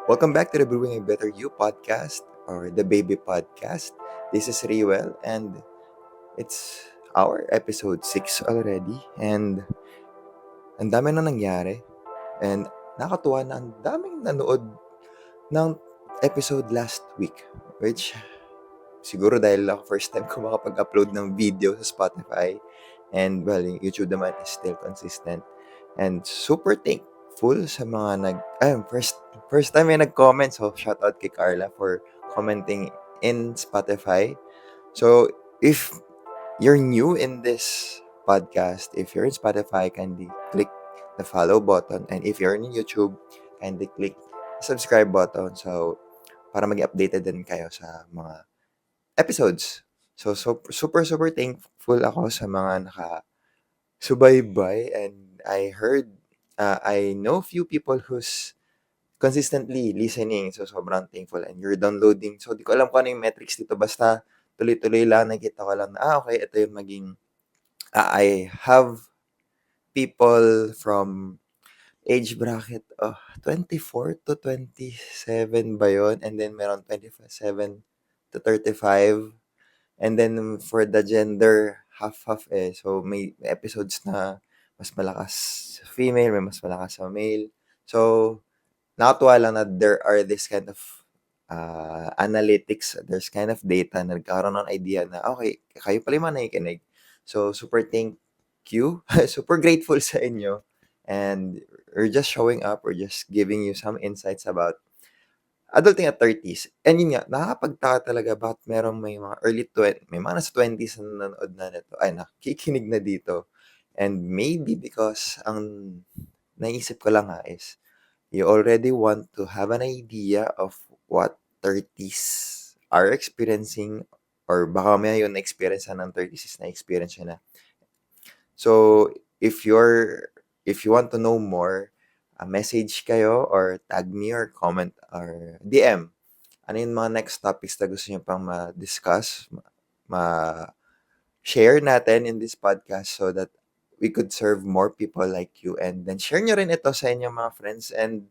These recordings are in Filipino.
Welcome back to the Brewing a Better You podcast or the Baby Podcast. This is Riwell and it's our episode 6 already and ang dami na nangyari and nakatuwa na ang daming nanood ng episode last week which siguro dahil ako first time ko makapag-upload ng video sa Spotify and well, yung YouTube naman is still consistent and super thankful sa mga first time may nag-comment, so shout out kay Carla for commenting in Spotify. So if you're new in this podcast, if you're in Spotify, kindly click the follow button, and if you're in YouTube, kindly click the subscribe button so para maging updated din kayo sa mga episodes. So super thankful ako sa mga nakasubaybay, and I know few people who's consistently listening. So sobrang thankful, and you're downloading. So di ko alam kung ano yung metrics dito, basta tuloy-tuloy lang, nakita ko lang na okay, ito yung maging I have people from age bracket 24 to 27 ba yun? And then meron 27 to 35. And then for the gender, half-half eh. So may episodes na mas malakas sa female, may mas malakas sa male. So nakatuwa lang na there are this kind of analytics, there's kind of data na nagkakaroon ng idea na okay, kayo pala yung mga nakikinig. So super thank you. Super grateful sa inyo. And we're just showing up, we're just giving you some insights about adulting at 30s. And yun nga, nakakapagtaka talaga bakit merong may mga may mga nasa 20s na nanonood na nito, ay nakikinig na dito. And maybe because ang naisip ko lang is, you already want to have an idea of what 30s are experiencing, or baka may yung na-experience ng 30s is na-experience na. So, if you want to know more, message kayo or tag me or comment or DM. Ano yung mga next topics na gusto nyo pang ma-discuss, ma-share natin in this podcast so that we could serve more people like you. And then share nyo rin ito sa inyong mga friends and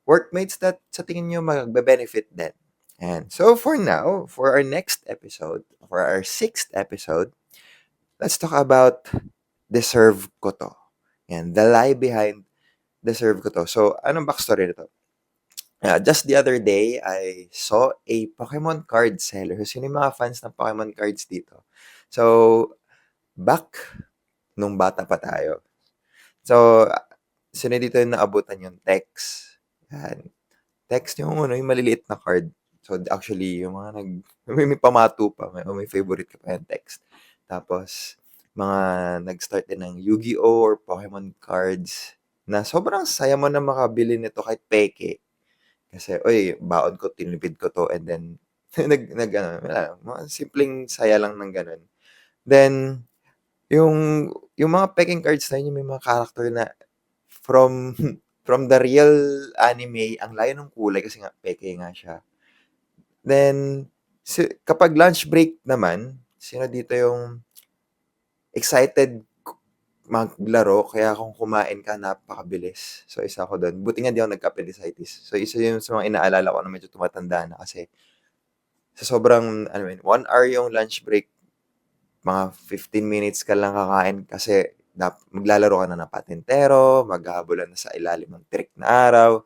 workmates that sa tingin nyo magbe-benefit din. And so for now, for our next episode, for our 6th episode, let's talk about Deserve Ko To. And the lie behind Deserve Ko To. So, anong backstory nito? Just the other day, I saw a Pokemon card seller. Sino yung mga fans ng Pokemon cards dito? So, back nung bata pa tayo. So, sino dito yung naabutan yung text? Yan. Text yung yung maliliit na card. So, actually, yung mga may pamato pa, may favorite ka pa yung text. Tapos, mga nag-start din ng Yu-Gi-Oh! Or Pokemon cards na sobrang saya mo na makabili nito kahit peke. Kasi, baon ko, tinipid ko to, and then, mga simpleng saya lang ng ganun. Then, yung mga peking cards na yun, yung may mga character na from from the real anime, ang layo ng kulay kasi nga peke nga siya. Then, kapag lunch break naman, sino dito yung excited maglaro, kaya kung kumain ka, napakabilis. So, isa ako doon. Buti nga di ako nagka-appendicitis. So, isa yun sa mga inaalala ko na medyo tumatanda na kasi sa sobrang, 1 hour yung lunch break, mga 15 minutes ka lang kakain kasi maglalaro ka na ng patintero, maghahabulan na sa ilalim ng tirik na araw,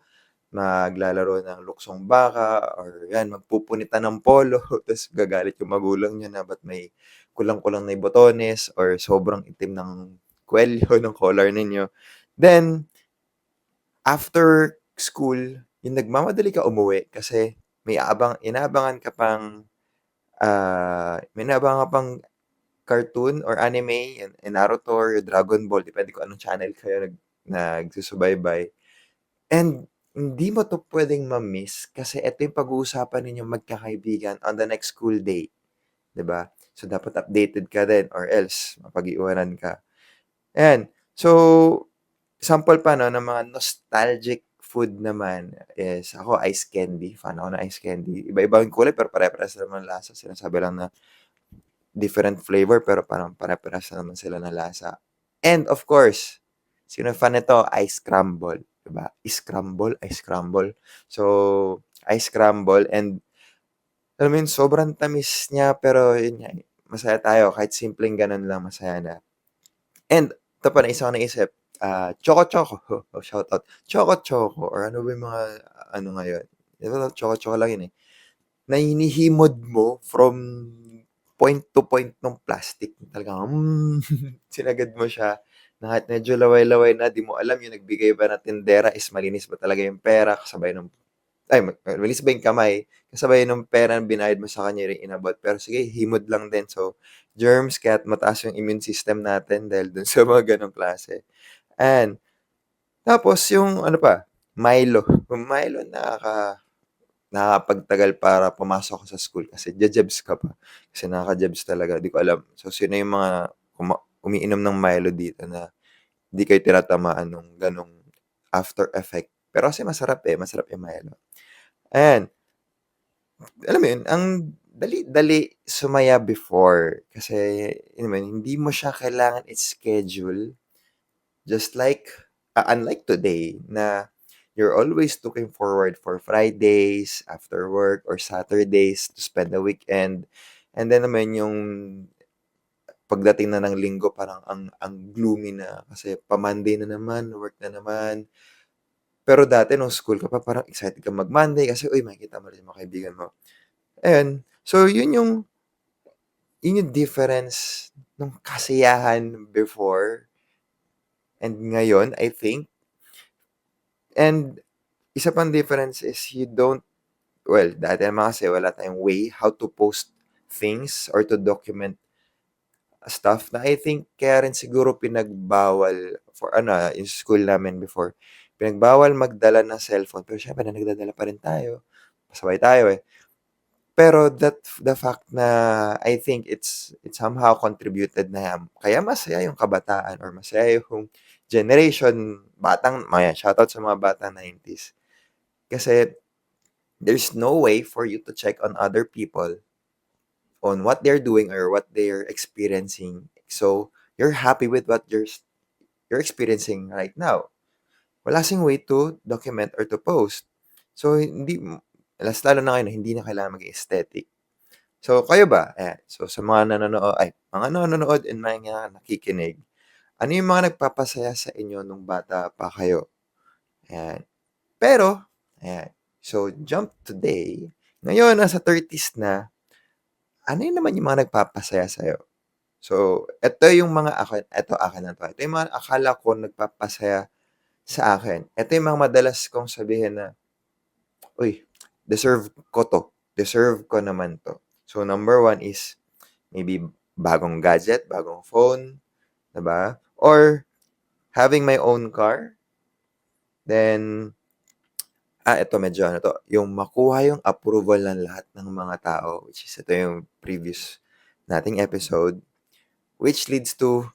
maglalaro ng luksong baka, or yan, magpupunitan ng polo, tapos gagalit yung magulang niya na ba't may kulang-kulang na yung botones or sobrang itim ng kwelyo ng collar ninyo. Then, after school, yung nagmamadali ka umuwi kasi may inaabangan ka pang cartoon or anime, Naruto or Dragon Ball, depende kung anong channel kayo nagsusubaybay. And hindi mo to pwedeng ma-miss kasi ito yung pag-uusapan ninyong magkakaibigan on the next school day. 'Di ba? So, dapat updated ka din or else mapag-iwanan ka. Ayan. So, sample pa ng mga nostalgic food naman is ako, ice candy. Fan ako ng ice candy. Iba-iba yung kulay pero pare-parehas naman ng lasa. Sinasabi lang na different flavor pero parang pare-parehas naman sila ng lasa. And of course, sino fan nito? Ice crumble. 'di ba? Scramble, ice scramble. So, ice scramble and alam mo yun, sobrang tamis niya pero yun nga, masaya tayo kahit simpleng gano'n lang masaya na. And ito pa, isa ko naisip, Choco Choco, oh, shoutout. Choco Choco or ano ba yung mga ano ngayon, 'di ba Choco Choco lang yun, eh, na hinihimod mo from point to point nung plastic. Talagang, sinagad mo siya na kahit medyo laway-laway na, 'di mo alam yung nagbigay ba na tindera is malinis ba talaga yung pera kasabay nung ay malinis ba yung kamay, kasabay nung pera na binayad mo sa kanya rin inabot. Pero sige, himod lang din. So, germs kaya't mataas yung immune system natin dahil dun sa mga gano'ng klase. And tapos yung ano pa, Milo. Yung Milo nakakapagtagal para pumasok ka sa school kasi jejebs ka pa. Kasi nakaka-jebs talaga, di ko alam. So, sino yung mga umiinom ng Milo dito na di kayo tinatamaan nung gano'ng after effect. Pero kasi masarap, eh, masarap yung Milo. Ayan, alam mo yun, ang dali-dali sumaya before kasi alam mo yun, hindi mo siya kailangan i-schedule. Just like, unlike today na you're always looking forward for Fridays after work or Saturdays to spend the weekend. And then naman yung pagdating na ng linggo parang ang gloomy na kasi pa-Monday na naman, work na naman. Pero dati nung school ka pa parang excited ka mag-Monday kasi, uy, makikita mo rin yung mga kaibigan mo. Ayun. So, yun yung difference nung kasiyahan before and ngayon, I think. And isa pang difference is you don't well, dati naman kasi wala tayong way how to post things or to document stuff na I think kaya rin siguro pinagbawal for ano, yung school namin before, pinagbawal magdala ng cellphone pero siyempre nagdadala pa rin tayo, pasaway tayo, eh. Pero the fact na I think it somehow contributed na kaya masaya yung kabataan or masaya yung generation, ayan, shoutout sa mga batang 90s. Kasi there's no way for you to check on other people on what they're doing or what they're experiencing. So, you're happy with what you're experiencing right now. Wala kasing way to document or to post. So, lalo na ngayon, hindi na kailangan maging aesthetic. So, kayo ba? Ayan. So, sa mga nanonood and mga nakikinig, ano yung mga nagpapasaya sa inyo nung bata pa kayo? Ayan. Pero, ayan. So, jump today. Ngayon, nasa 30s na, ano yun naman yung mga nagpapasaya sa'yo? So, akin na 'to. Ito yung mga akala ko nagpapasaya sa akin. Ito yung mga madalas kong sabihin na, "Uy, deserve ko 'to. Deserve ko naman 'to." So, number one is maybe bagong gadget, bagong phone, 'di ba? Or having my own car. Then, ito medyo ano 'to, yung makuha yung approval ng lahat ng mga tao, which is ito yung previous nating episode, which leads to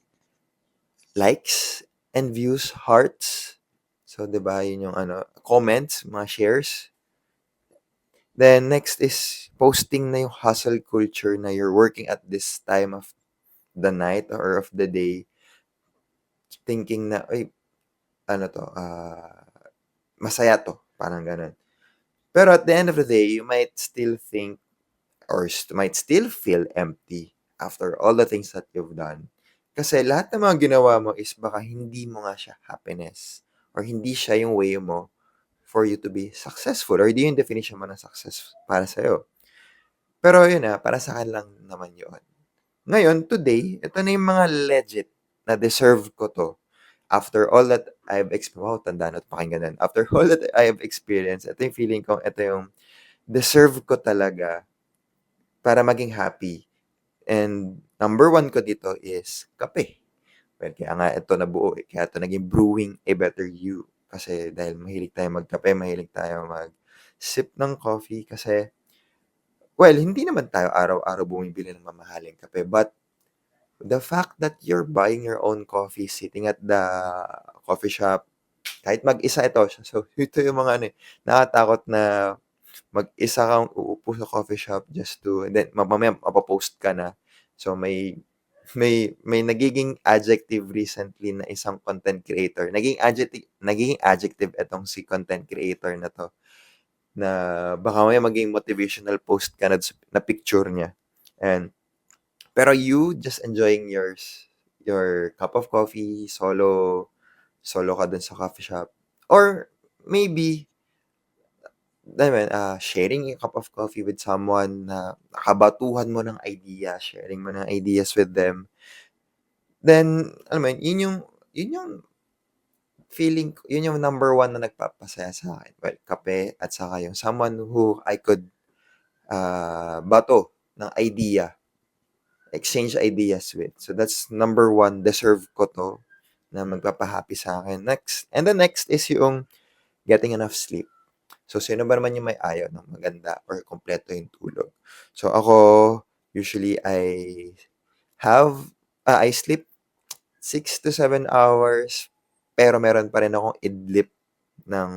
likes and views, hearts. So, 'di ba, yun yung ano, comments, mga shares. Then next is posting na yung hustle culture na you're working at this time of the night or of the day, thinking na, "Uy, ano 'to, masaya 'to," parang gano'n. Pero at the end of the day, you might still think or might still feel empty after all the things that you've done. Kasi lahat ng mga ginawa mo is baka hindi mo nga siya happiness or hindi siya yung way mo for you to be successful or hindi yung definition mo ng success para sa'yo. Pero yun para sa akin lang naman yun. Ngayon, today, ito na yung mga legit na deserve ko 'to. After all that wow, tanda na 'to pakinggan yan. After all that I have experienced, ito yung feeling ko, ito yung deserve ko talaga para maging happy. And number one ko dito is kape. Well, kaya nga ito nabuo, kaya ito naging Brewing a Better You. Kasi dahil mahilig tayo magkape, mahilig tayo mag-sip ng coffee kasi, well, hindi naman tayo araw-araw bumibili ng mamahaling kape, but the fact that you're buying your own coffee, sitting at the coffee shop, kahit mag-isa ito, so ito yung mga ano, nakakatakot na mag-isa kang uupo sa coffee shop just to and then mamaya mapo-post ka na. So, may may nagiging adjective recently na isang content creator. Nagiging adjective itong si content creator na 'to, na baka mamaya maging motivational post ka na picture niya. And pero you just enjoying your cup of coffee, solo solo ka dun sa coffee shop, or maybe sharing a cup of coffee with someone na nakabatuhan mo ng idea, sharing mo ng ideas with them. Then, alam mo yun yung feeling ko, yun yung number one na nagpapasaya sa akin. Well, kape at saka yung someone who I could bato ng idea, exchange ideas with. So that's number one, deserve ko to na magpapahappy sa akin. Next, and the next is yung getting enough sleep. So, sino ba naman yung may ayaw ng maganda or kumpleto yung tulog? So, ako, usually, I sleep 6 to 7 hours, pero meron pa rin akong idlip ng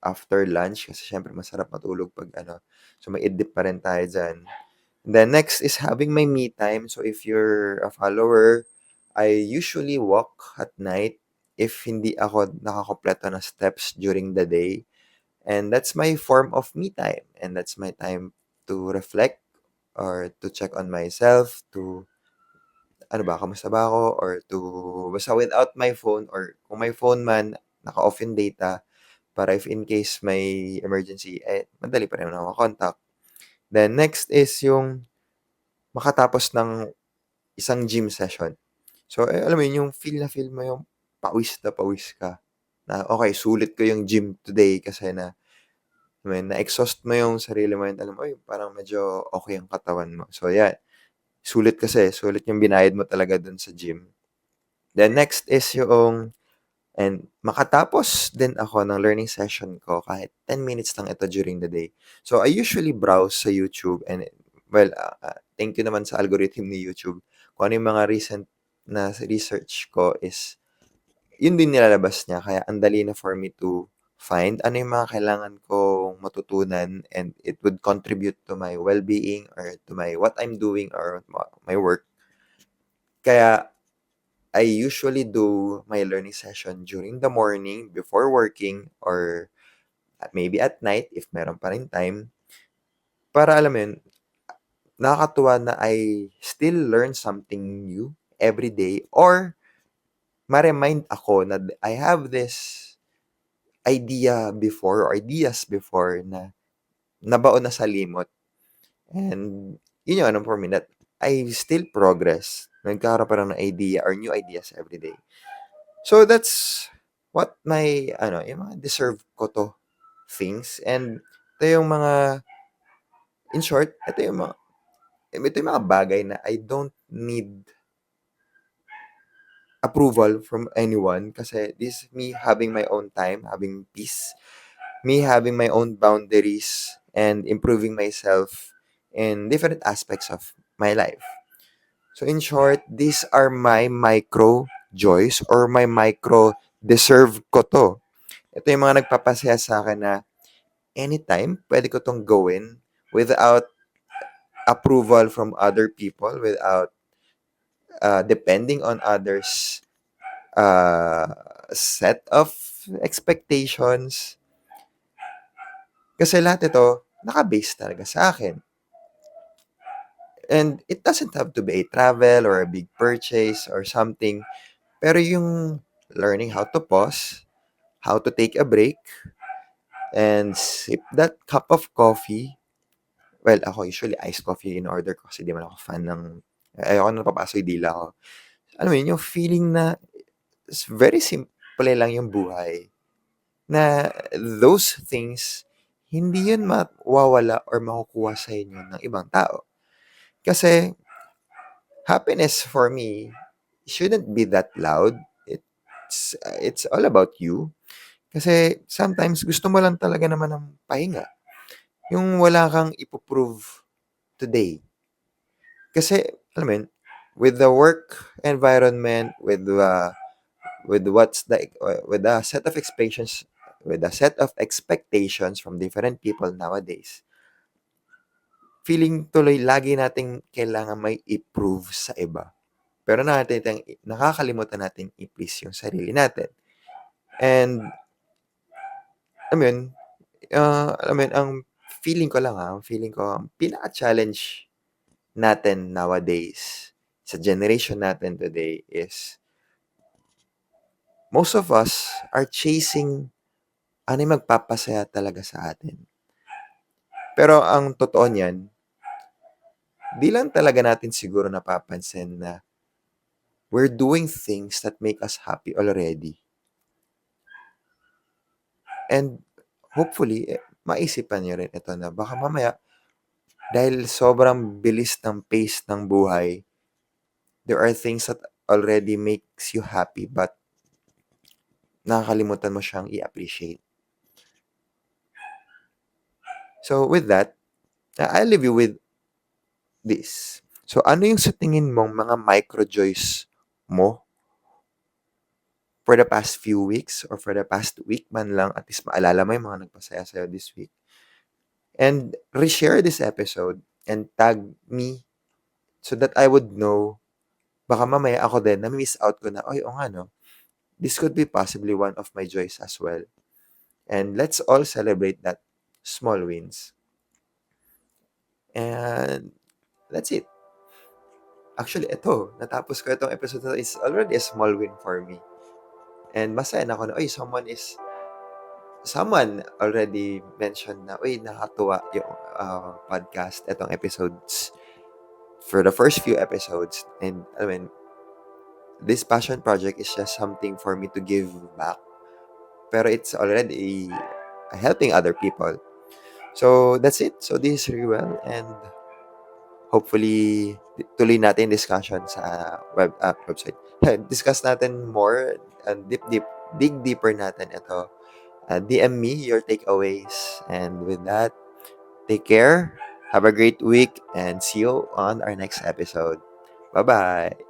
after lunch kasi syempre masarap matulog pag ano. So, may idlip pa rin tayo dyan. Then, next is having my me time. So, if you're a follower, I usually walk at night if hindi ako nakakompleto ng steps during the day. And that's my form of me time. And that's my time to reflect or to check on myself, to ano ba, kamusta ba ako, or to basta without my phone, or kung may phone man, naka-off yung data para if in case may emergency, madali pa rin ako contact. Then next is yung makatapos ng isang gym session. So, alam mo yun, yung feel mo yung pawis na pawis ka. Na, okay, sulit ko yung gym today kasi na-exhaust mo yung sarili mo and alam mo, parang medyo okay ang katawan mo. So, yeah, sulit yung binayad mo talaga dun sa gym. Then next is yung and makatapos din ako ng learning session ko kahit 10 minutes lang ito during the day. So, I usually browse sa YouTube and well, thank you naman sa algorithm ni YouTube. Kung ano yung mga recent na research ko is yun din nilalabas niya kaya ang dali na for me to find ano yung mga kailangan kong matutunan and it would contribute to my well-being or to my what I'm doing or my work. Kaya I usually do my learning session during the morning before working or maybe at night if meron pa rin time para alam mo yun, nakakatuwa na I still learn something new every day or ma-remind ako na I have this ideas before na nabaon na sa limot. And yun yung ano for me that I still progress. Nagkakaroon pa rin ng idea or new ideas every day. So that's what my yung mga deserve ko to things. And ito yung mga, in short, ito yung mga bagay na I don't need approval from anyone kasi this is me having my own time, having peace, me having my own boundaries and improving myself in different aspects of my life. So in short, these are my micro joys or my micro deserve ko to. Ito yung mga nagpapasaya sa akin na anytime pwede ko tong gawin without approval from other people, without depending on others uh, set of expectations. Kasi lahat ito, naka-base talaga sa akin. And it doesn't have to be a travel or a big purchase or something. Pero yung learning how to pause, how to take a break, and sip that cup of coffee. Well, ako usually iced coffee in order ko kasi di man ako fan ng ayoko na napapasoy dila ko. Alam mo yun, yung feeling na very simple lang yung buhay. Na those things, hindi yun mawawala or makukuha sa inyo ng ibang tao. Kasi happiness for me shouldn't be that loud. It's all about you. Kasi sometimes gusto mo lang talaga naman ng pahinga. Yung wala kang ipoprove today. Kasi, alam mo yun, with the work environment, with the set of expectations from different people nowadays, feeling tuloy lagi nating kailangan may i-prove sa iba. Pero nakakalimutan natin i-please yung sarili natin. And, alam mo yun, alam mo yun, ang feeling ko, ang pinaka-challenge natin nowadays, sa generation natin today is, most of us are chasing ano yung magpapasaya talaga sa atin. Pero ang totoo niyan, di lang talaga natin siguro napapansin na we're doing things that make us happy already. And hopefully, maisipan niyo rin ito na baka mamaya, dahil sobrang bilis ng pace ng buhay, there are things that already makes you happy but nakakalimutan mo siyang i-appreciate. So with that, I'll leave you with this. So ano yung sa tingin mong mga micro joys mo for the past few weeks or for the past week man lang, at least maalala mo yung mga nagpasaya sa'yo this week. And reshare this episode and tag me so that I would know, baka mamaya ako din, na-miss out ko na, o nga no, this could be possibly one of my joys as well. And let's all celebrate that small wins. And that's it. Actually, natapos ko itong episode na to is already a small win for me. And masaya na ako na, someone already mentioned na, nakakatuwa yung podcast, itong episodes, for the first few episodes. And I mean, this passion project is just something for me to give back. Pero it's already helping other people. So, that's it. So, this is Ruel, and hopefully, tuloy natin discussion sa website. Discuss natin more and dig deeper natin ito. DM me your takeaways. And with that, take care, have a great week, and see you on our next episode. Bye-bye!